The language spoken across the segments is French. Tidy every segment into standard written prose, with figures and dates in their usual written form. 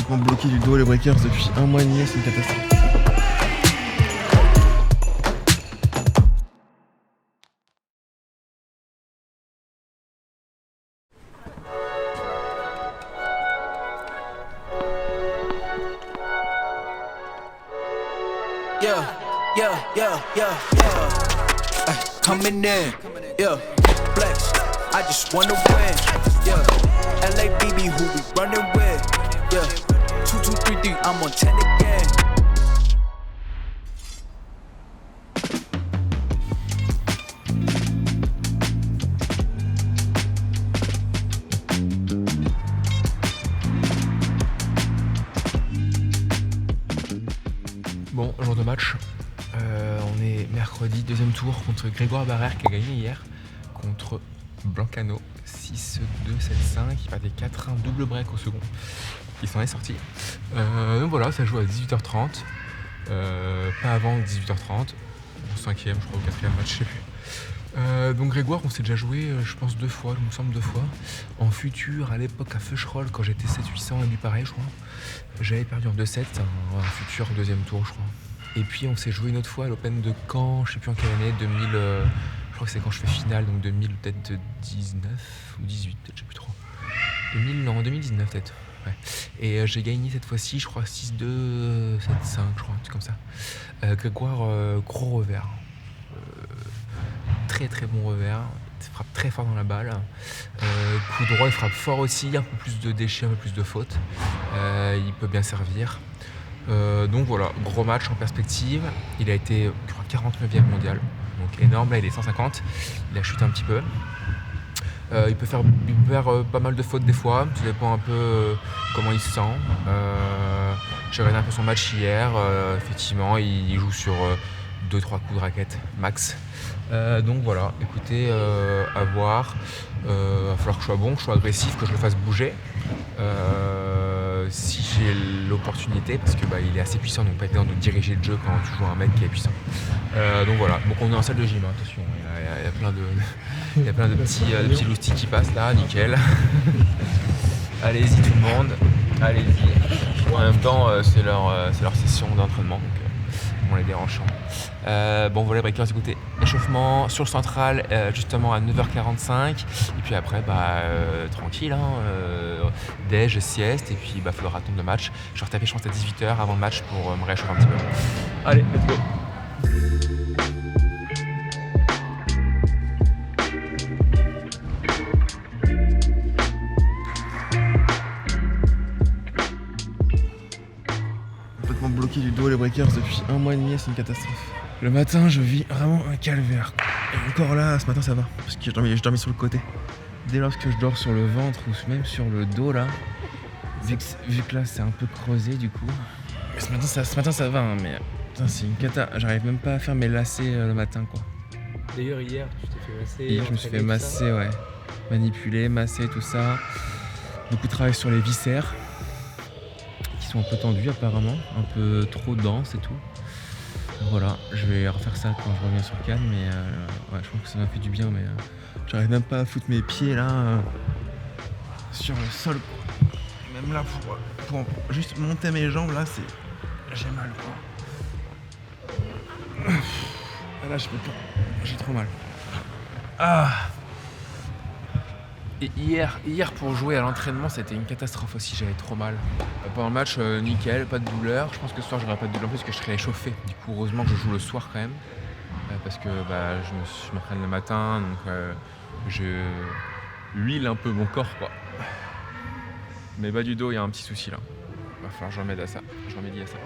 Complètement bloqué du dos les breakers depuis 1 mois et demi, c'est une catastrophe. Coming in, yeah, flex. I just wanna win, yeah. LABB, who we running with, yeah. 2, 2, 3, 3, I'm on 10 again. Bon, jour de match. On est mercredi, deuxième tour contre Grégoire Barrère qui a gagné hier contre Blancano 6-2, 7-5. Il perdait 4-1, double break au second. Il s'en est sorti. Donc voilà, ça joue à 18h30. Pas avant 18h30. Au cinquième, je crois, au quatrième match, je sais plus. Donc Grégoire, on s'est déjà joué, je pense 2 fois, il me semble 2 fois. En futur, à l'époque à Feucherolles, quand j'étais 7-800 et lui pareil, je crois. J'avais perdu en 2-7, un futur deuxième tour, je crois. Et puis on s'est joué une autre fois à l'Open de Caen, je sais plus en quelle année, 2000, je crois que c'est quand je fais finale, donc 2000 peut-être 19 ou 18, peut-être, je sais plus trop. 2019 peut-être, ouais. Et j'ai gagné cette fois-ci, je crois 6-2, 7-5, je crois, un truc comme ça. Grégoire, gros revers. Très très bon revers, il frappe très fort dans la balle. Coup droit, il frappe fort aussi, un peu plus de déchets, un peu plus de fautes. Il peut bien servir. Donc voilà, gros match en perspective. Il a été 49e mondial, donc énorme. Là il est 150, il a chuté un petit peu. Il peut faire pas mal de fautes des fois, ça dépend un peu comment il se sent. J'ai regardé un peu son match hier, effectivement il joue sur 2-3 coups de raquette max. Donc voilà, écoutez, à voir. Va falloir que je sois bon, que je sois agressif, que je le fasse bouger. Si j'ai l'opportunité, parce que il est assez puissant, donc pas évident de diriger le jeu quand tu joues un mec qui est puissant. Donc voilà, donc on est en salle de gym, hein, attention, il y a plein de petits loustiques qui passent là, nickel. Allez-y tout le monde, allez-y. En même temps, c'est leur session d'entraînement, donc on les dérange. Bon voilà breakers, écoutez, échauffement sur le central justement à 9h45 et puis après tranquille, hein, déj, sieste et puis faudra attendre le match. Je vais retaper je pense à 18h avant le match pour me réchauffer un petit peu. Allez, let's go. Complètement bloqué du dos les breakers depuis 1 mois et demi, c'est une catastrophe. Le matin, je vis vraiment un calvaire. Et encore là, ce matin, ça va. Parce que je dormais sur le côté. Dès lors que je dors sur le ventre ou même sur le dos, là, vu que là, c'est un peu creusé, du coup. Mais ce matin, ça va, hein, mais putain, c'est une cata. J'arrive même pas à faire mes lacets le matin, quoi. D'ailleurs, hier, tu t'es fait masser. Hier, je me suis fait masser, ouais. Manipuler, masser, tout ça. Beaucoup de travail sur les viscères, qui sont un peu tendus, apparemment. Un peu trop denses et tout. Voilà, je vais refaire ça quand je reviens sur Cannes, mais ouais, je pense que ça m'a fait du bien, mais j'arrive même pas à foutre mes pieds là sur le sol, quoi. Même là pour juste monter mes jambes là, j'ai mal, quoi. Là je peux pas, j'ai trop mal. Et hier pour jouer à l'entraînement, c'était une catastrophe aussi, j'avais trop mal. Pendant le match, nickel, pas de douleur. Je pense que ce soir, j'aurai pas de douleur parce que je serai échauffé. Du coup, heureusement que je joue le soir quand même. Parce que je m'entraîne le matin, donc je huile un peu mon corps, quoi. Mais bas du dos, il y a un petit souci là. Va falloir que je remédie à ça.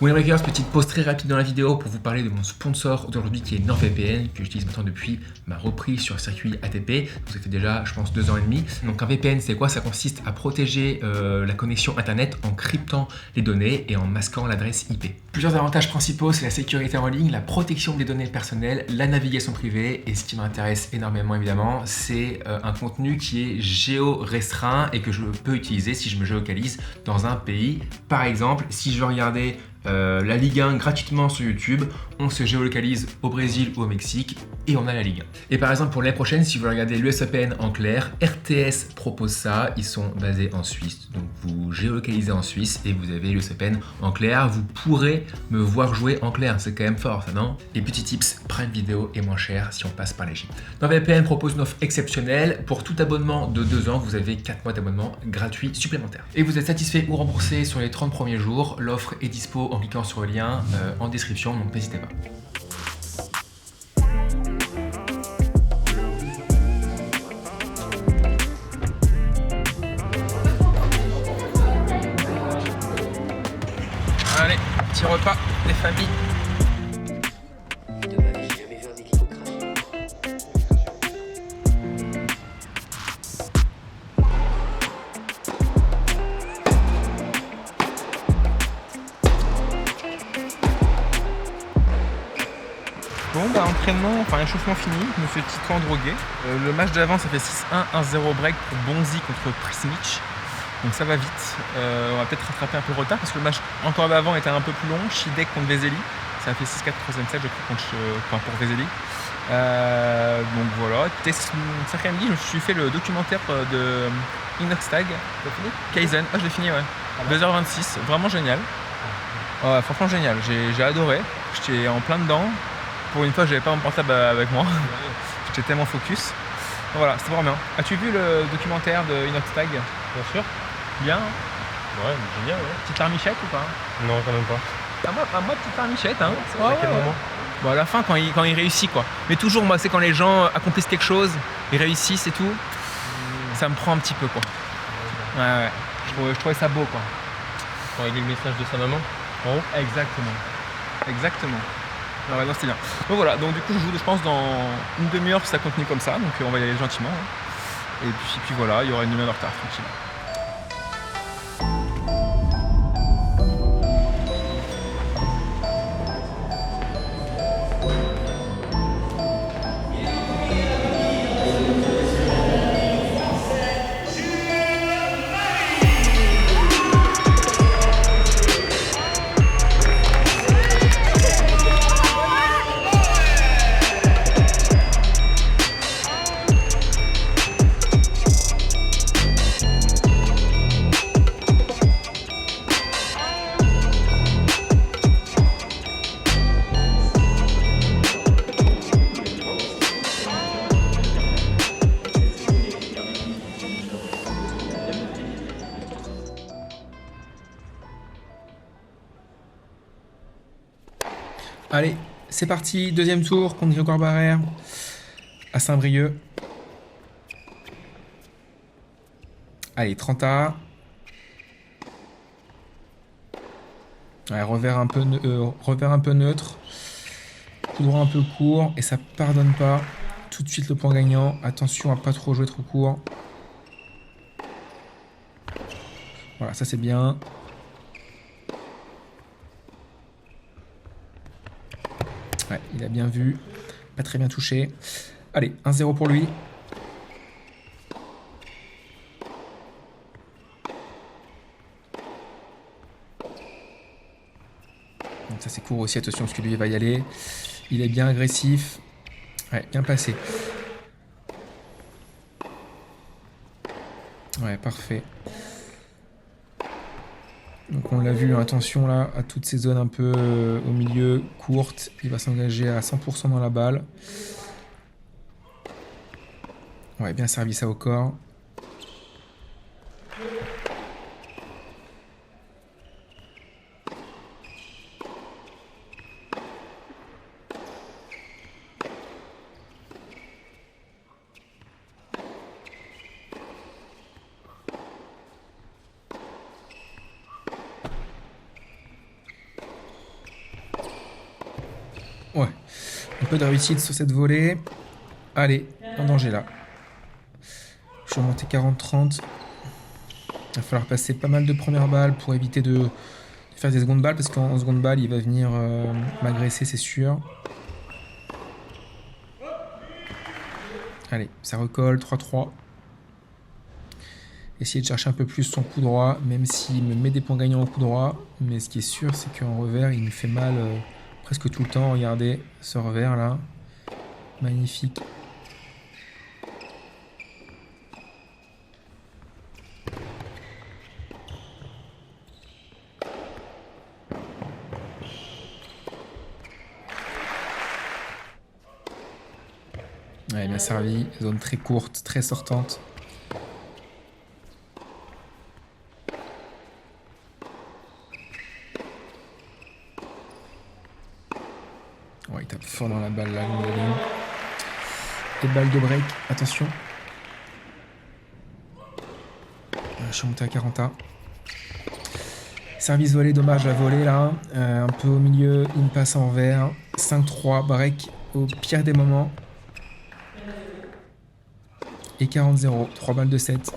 Winbreakers, petite pause très rapide dans la vidéo pour vous parler de mon sponsor d'aujourd'hui qui est NordVPN, que j'utilise maintenant depuis ma reprise sur le circuit ATP. Donc ça fait déjà, je pense, 2 ans et demi. Donc un VPN, c'est quoi? Ça consiste à protéger la connexion internet en cryptant les données et en masquant l'adresse IP. Plusieurs avantages principaux, c'est la sécurité en ligne, la protection des données personnelles, la navigation privée et ce qui m'intéresse énormément évidemment, c'est un contenu qui est géo-restreint et que je peux utiliser si je me géolocalise dans un pays. Par exemple, si je veux regarder la Ligue 1 gratuitement sur YouTube, on se géolocalise au Brésil ou au Mexique et on a la Ligue 1. Et par exemple pour l'année prochaine, si vous regardez l'US Open en clair, RTS propose ça, ils sont basés en Suisse. Donc vous géolocalisez en Suisse et vous avez l'US Open en clair, vous pourrez me voir jouer en clair, c'est quand même fort ça, non? Et petit tips, Prime Video est moins cher si on passe par l'Égypte. NordVPN propose une offre exceptionnelle, pour tout abonnement de 2 ans, vous avez 4 mois d'abonnement gratuit supplémentaire. Et vous êtes satisfait ou remboursé sur les 30 premiers jours, l'offre est dispo en cliquant sur le lien en description, donc n'hésitez pas. Allez, petit repas des familles. De ma vie, j'ai jamais vu un hélico cracher. Bon bah entraînement, enfin échauffement fini, je me fais titrant drogué. Le match d'avant ça fait 6-1, 1-0 break pour Bonzi contre Prismic. Donc ça va vite. On va peut-être rattraper un peu le retard parce que le match encore d'avant était un peu plus long. Shidek contre Vezeli. Ça a fait 6-4 troisième set je crois pour Vezeli. Donc voilà. Cet après-midi je me suis fait le documentaire de Inoxtag. Kaizen. Ah je l'ai fini ouais. 2h26, vraiment génial. Ouais, franchement génial, j'ai adoré. J'étais en plein dedans. Pour une fois, j'avais pas mon portable avec moi. J'étais tellement focus. Voilà, c'était vraiment bien. As-tu vu le documentaire de Inoxtag? Bien sûr. Bien. Ouais, génial, ouais. Petite larmichette ou pas? Non, quand même pas. Moi, petite larmichette. Hein. À quel moment? Bon, à la fin, quand il réussit, quoi. Mais toujours, moi, c'est quand les gens accomplissent quelque chose, ils réussissent et tout, ça me prend un petit peu, quoi. Ouais. Je trouvais ça beau, quoi. Quand il lit le message de sa maman en haut. Exactement. Non, ouais, non, c'était bien. Donc voilà, donc du coup, je joue, je pense, dans une demi-heure, ça continue comme ça, donc on va y aller gentiment. Hein. Et puis voilà, il y aura une demi-heure de retard, tranquille. Allez, c'est parti, deuxième tour contre Grégoire Barrère à Saint-Brieuc. Allez, 30A. Ouais, revers un peu neutre. Coup droit un peu court et ça pardonne pas. Tout de suite le point gagnant. Attention à pas trop jouer trop court. Voilà, ça c'est bien. Ouais, il a bien vu. Pas très bien touché. Allez, 1-0 pour lui. Donc ça c'est court aussi, attention parce que lui il va y aller. Il est bien agressif. Ouais, bien placé. Ouais, parfait. Donc on l'a vu, attention là à toutes ces zones un peu au milieu, courtes. Il va s'engager à 100% dans la balle. Ouais, bien servi ça au corps. Ouais. Un peu de réussite sur cette volée. Allez, en danger là. Je suis remonté 40-30. Il va falloir passer pas mal de premières balles pour éviter de faire des secondes balles, parce qu'en seconde balle, il va venir m'agresser, c'est sûr. Allez, ça recolle, 3-3. Essayer de chercher un peu plus son coup droit, même s'il me met des points gagnants au coup droit. Mais ce qui est sûr, c'est qu'en revers, il me fait mal presque tout le temps. Regardez ce revers là. Magnifique. Ouais, bien servi. Zone très courte, très sortante. Ouais, il tape fort dans la balle là, longue de ligne. Et balle de break, attention. Je suis monté à 40A. Service volé, dommage la volée là. Un peu au milieu, il me passe en vert. 5-3, break au pire des moments. Et 40-0, 3 balles de 7.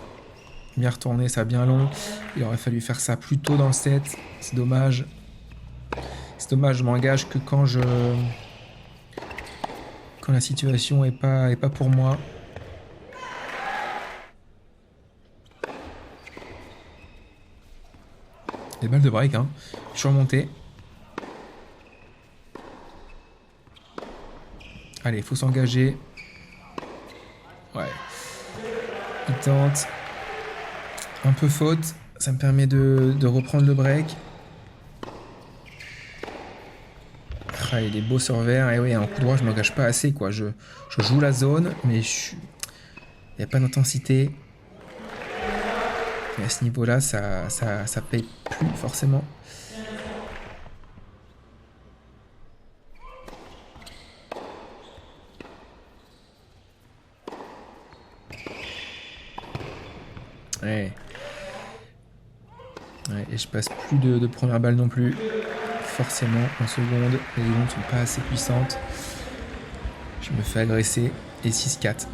Bien retourné, ça a bien long. Il aurait fallu faire ça plus tôt dans le set. C'est dommage. C'est dommage, je m'engage que quand la situation est pas pour moi. Des balles de break, hein. Je suis remonté. Allez, il faut s'engager. Ouais. Il tente. Un peu faute. Ça me permet de reprendre le break. Ah, il est beau sur vert. Et oui, en coup droit, je m'engage pas assez, quoi. Je joue la zone, mais il n'y a pas d'intensité. Et à ce niveau-là, ça paye plus forcément. Ouais. Ouais, et je passe plus de première balle non plus. Forcément, en seconde, les secondes sont pas assez puissantes. Je me fais agresser. Et 6-4.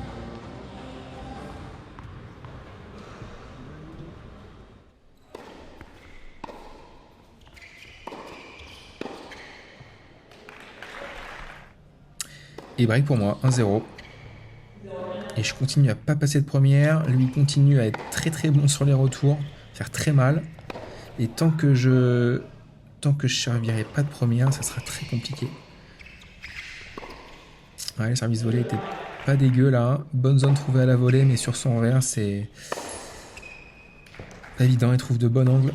Et break pour moi, 1-0. Et je continue à pas passer de première. Lui continue à être très très bon sur les retours. Faire très mal. Et tant que je servirai pas de première, ça sera très compliqué. Ouais, le service volé était pas dégueu là. Bonne zone trouvée à la volée, mais sur son revers, c'est pas évident. Il trouve de bons angles.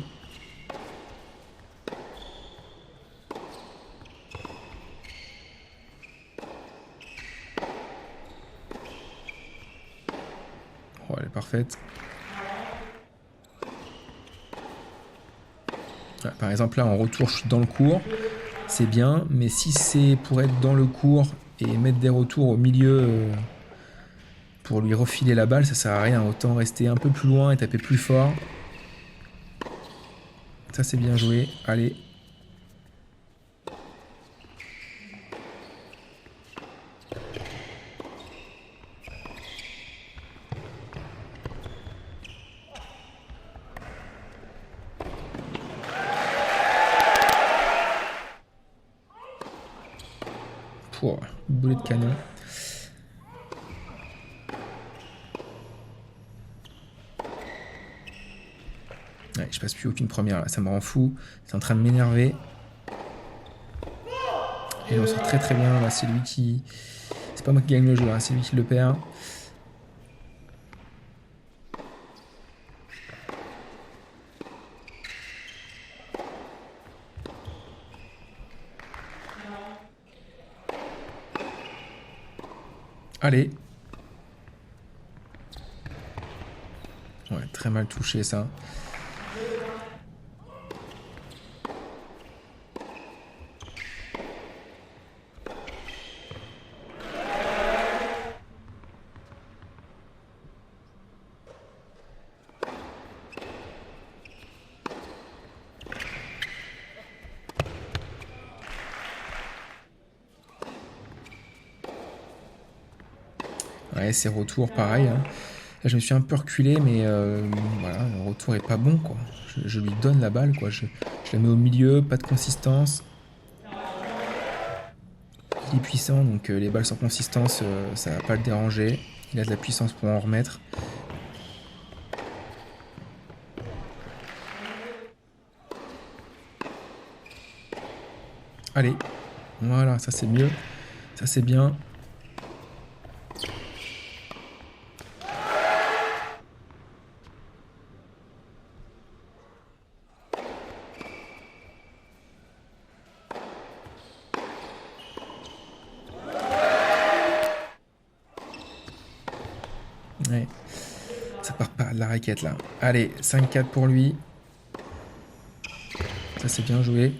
Oh, elle est parfaite. Ouais, par exemple, là, en retour, je suis dans le court. C'est bien, mais si c'est pour être dans le court et mettre des retours au milieu pour lui refiler la balle, ça sert à rien. Autant rester un peu plus loin et taper plus fort. Ça, c'est bien joué. Allez. Pouah, boulet de canon. Ouais, je passe plus aucune première là, ça me rend fou. C'est en train de m'énerver. Et on sort très très bien là, c'est lui qui... C'est pas moi qui gagne le jeu, hein, c'est lui qui le perd. Allez. Ouais, très mal touché ça. Ouais, ses retours, pareil. Hein. Là, je me suis un peu reculé, mais voilà, le retour est pas bon, quoi. Je lui donne la balle, quoi. Je la mets au milieu, pas de consistance. Il est puissant, donc les balles sans consistance, ça va pas le déranger. Il a de la puissance pour en remettre. Allez, voilà, ça c'est mieux. Ça c'est bien. Ouais. Ça part pas de la raquette là. Allez, 5-4 pour lui. Ça c'est bien joué.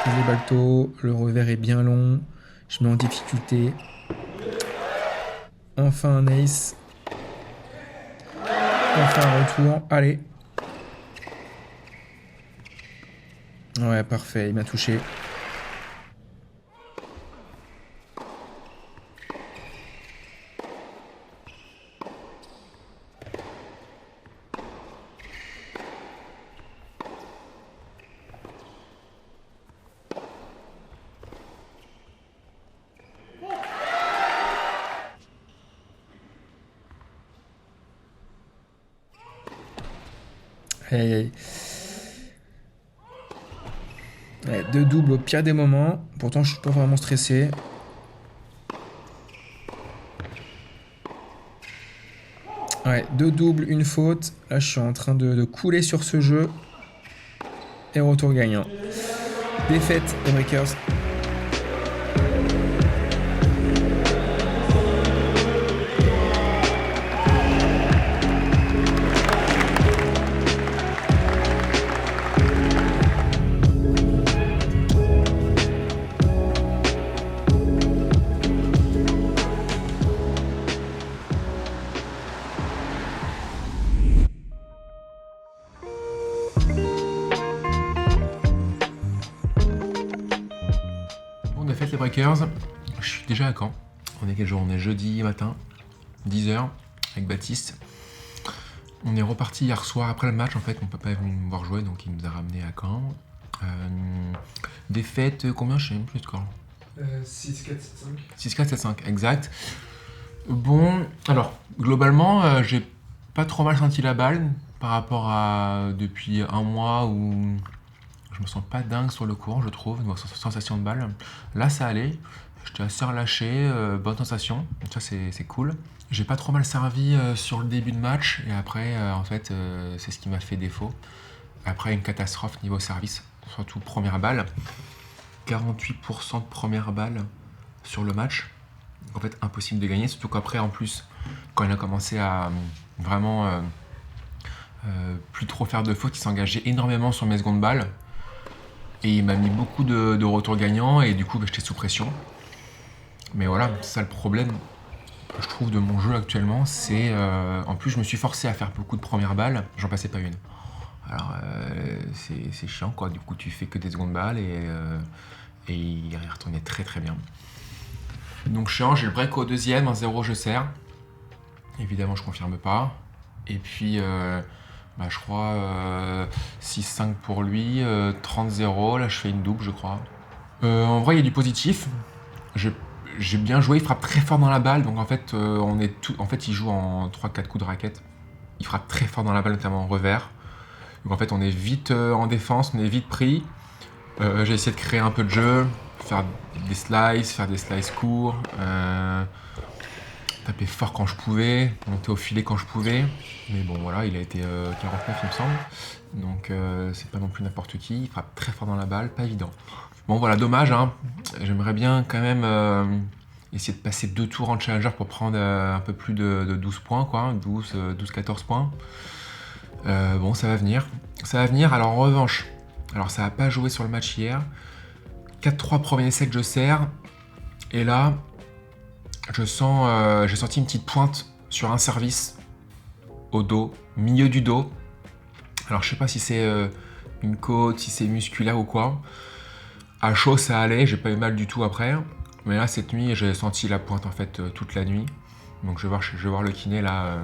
Les balto, le revers est bien long. Je mets en difficulté. Enfin un ace. Enfin un retour. Allez. Ouais, parfait, il m'a touché. Aïe, aïe. Ouais, 2 doubles au pire des moments. Pourtant, je suis pas vraiment stressé. Ouais, 2 doubles, une faute. Là, je suis en train de couler sur ce jeu. Et retour gagnant. Défaite des Breakers. Défaite les Breakers, je suis déjà à Caen. On est quel jour? On est jeudi matin, 10h, avec Baptiste. On est reparti hier soir après le match, en fait, mon papa est venu me voir jouer, donc il nous a ramenés à Caen. Défaite, combien? Je sais même plus de score. 6-4-7-5. 6-4-7-5, exact. Bon, alors, globalement, j'ai pas trop mal senti la balle par rapport à depuis un mois où je me sens pas dingue sur le court, je trouve, niveau sensation de balle. Là, ça allait. J'étais assez relâché, bonne sensation. Donc ça, c'est cool. J'ai pas trop mal servi sur le début de match. Et après, en fait, c'est ce qui m'a fait défaut. Après, une catastrophe niveau service. Surtout première balle. 48% de première balle sur le match. Donc, en fait, impossible de gagner. Surtout qu'après, en plus, quand il a commencé à vraiment plus trop faire de fautes, il s'engageait énormément sur mes secondes balles. Et il m'a mis beaucoup de retours gagnants et du coup j'étais sous pression. Mais voilà, c'est ça le problème que je trouve de mon jeu actuellement, c'est en plus je me suis forcé à faire beaucoup de premières balles, j'en passais pas une. Alors c'est chiant quoi, du coup tu fais que des secondes balles et il retournait très très bien. Donc chiant, j'ai le break au deuxième, 1-0 je sers. Évidemment je confirme pas. Et puis je crois 6-5 pour lui, 30-0, là je fais une double je crois. En vrai il y a du positif, j'ai bien joué, il frappe très fort dans la balle, donc en fait, il joue en 3-4 coups de raquette. Il frappe très fort dans la balle, notamment en revers. Donc en fait on est vite en défense, on est vite pris. J'ai essayé de créer un peu de jeu, faire des slices courts, taper fort quand je pouvais, monter au filet quand je pouvais. Mais bon voilà, il a été 49 il me semble. Donc c'est pas non plus n'importe qui, il frappe très fort dans la balle, pas évident. Bon voilà, dommage, hein. J'aimerais bien quand même essayer de passer 2 tours en challenger pour prendre un peu plus de 12 points, quoi, 12-14 points. Bon, ça va venir. Alors en revanche, alors ça n'a pas joué sur le match hier. 4-3 premier set, je sers. Et là, j'ai senti une petite pointe sur un service au dos, milieu du dos. Alors je sais pas si c'est une côte, si c'est musculaire ou quoi. À chaud ça allait, j'ai pas eu mal du tout après. Mais là, cette nuit, j'ai senti la pointe en fait toute la nuit. Donc je vais voir le kiné là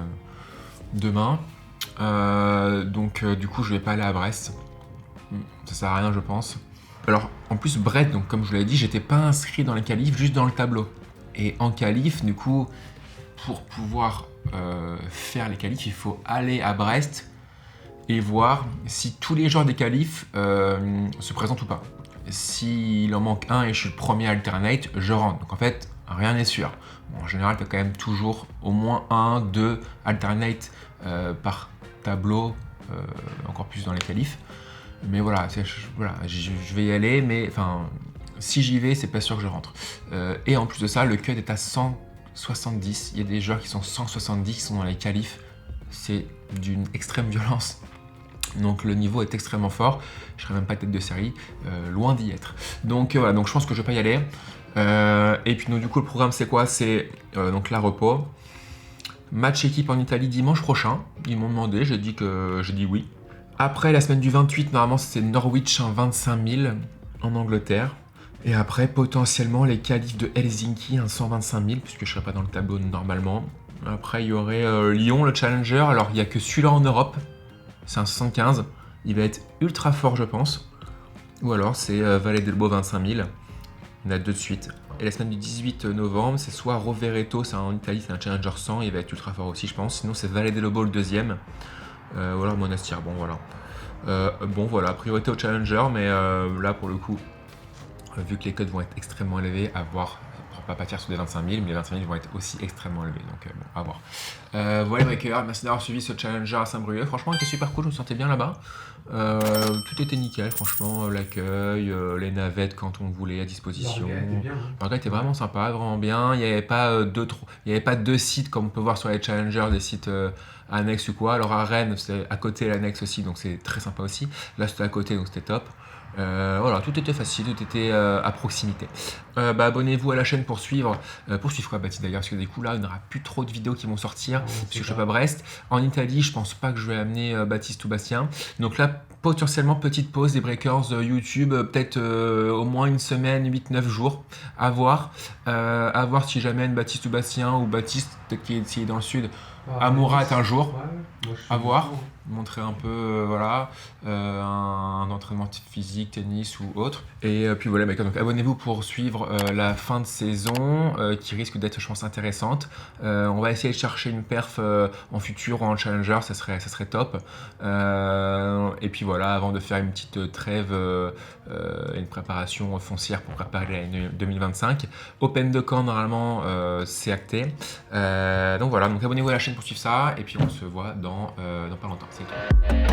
demain. Du coup, je vais pas aller à Brest. Ça sert à rien, je pense. Alors, en plus, Brest, donc comme je vous l'ai dit, j'étais pas inscrit dans les qualifs, juste dans le tableau. Et en qualif, du coup, pour pouvoir faire les qualifs, il faut aller à Brest et voir si tous les joueurs des qualifs se présentent ou pas. S'il en manque un et je suis le premier alternate, je rentre. Donc en fait, rien n'est sûr. Bon, en général, tu as quand même toujours au moins 1, 2 alternate par tableau, encore plus dans les qualifs. Mais voilà, je vais y aller, mais enfin, si j'y vais, c'est pas sûr que je rentre. Et en plus de ça, le cut est à 170. Il y a des joueurs qui sont 170 qui sont dans les qualifs. C'est d'une extrême violence. Donc le niveau est extrêmement fort. Je serai même pas tête de série, loin d'y être. Donc voilà, donc je pense que je vais pas y aller. Et puis donc, du coup, le programme c'est quoi? C'est donc la repos. Match équipe en Italie dimanche prochain. Ils m'ont demandé, j'ai dit oui. Après, la semaine du 28, normalement, c'est Norwich en 25 000 en Angleterre. Et après, potentiellement, les qualifs de Helsinki en 125 000, puisque je ne serai pas dans le tableau normalement. Après, il y aurait Lyon, le Challenger. Alors, il n'y a que celui-là en Europe. C'est un 75. Il va être ultra fort, je pense. Ou alors, c'est Valle d'Elbo 25 000. Il y en a 2 de suite. Et la semaine du 18 novembre, c'est soit Rovereto, c'est en Italie, c'est un Challenger 100. Il va être ultra fort aussi, je pense. Sinon, c'est Valle d'Elbo le 2e. Ou alors Monastir, bon voilà. Priorité au Challenger, mais là pour le coup, vu que les codes vont être extrêmement élevés, à voir, pour pas partir sur des 25 000, mais les 25 000 vont être aussi extrêmement élevés, donc à voir. Voilà breakers, merci d'avoir suivi ce Challenger à Saint-Brieuc, franchement il était super cool, je me sentais bien là-bas. Tout était nickel, franchement, l'accueil, les navettes quand on voulait à disposition. L'orga était vraiment sympa, vraiment bien. Il n'y avait pas deux sites comme on peut voir sur les challengers, des sites annexes ou quoi. Alors à Rennes, c'était à côté l'annexe aussi, donc c'est très sympa aussi. Là c'était à côté, donc c'était top. Voilà, tout était facile, tout était à proximité. Abonnez-vous à la chaîne pour suivre quoi Baptiste d'ailleurs, parce que du coup là il n'y aura plus trop de vidéos qui vont sortir, parce que je suis pas à Brest. En Italie, je pense pas que je vais amener Baptiste ou Bastien. Donc là, potentiellement petite pause des breakers YouTube, peut-être au moins une semaine, 8-9 jours, à voir si j'amène Baptiste ou Bastien, ou Baptiste peut-être qui est dans le sud, à Mourad un jour, à voir. Montrer un peu un entraînement physique, tennis ou autre. Et puis voilà, donc abonnez-vous pour suivre la fin de saison qui risque d'être, je pense, intéressante. On va essayer de chercher une perf en futur ou en challenger, ça serait top. Et puis voilà, avant de faire une petite trêve, une préparation foncière pour préparer l'année 2025. Open de camp, normalement, c'est acté. Donc voilà, donc abonnez-vous à la chaîne pour suivre ça. Et puis on se voit dans pas longtemps. C'est tout.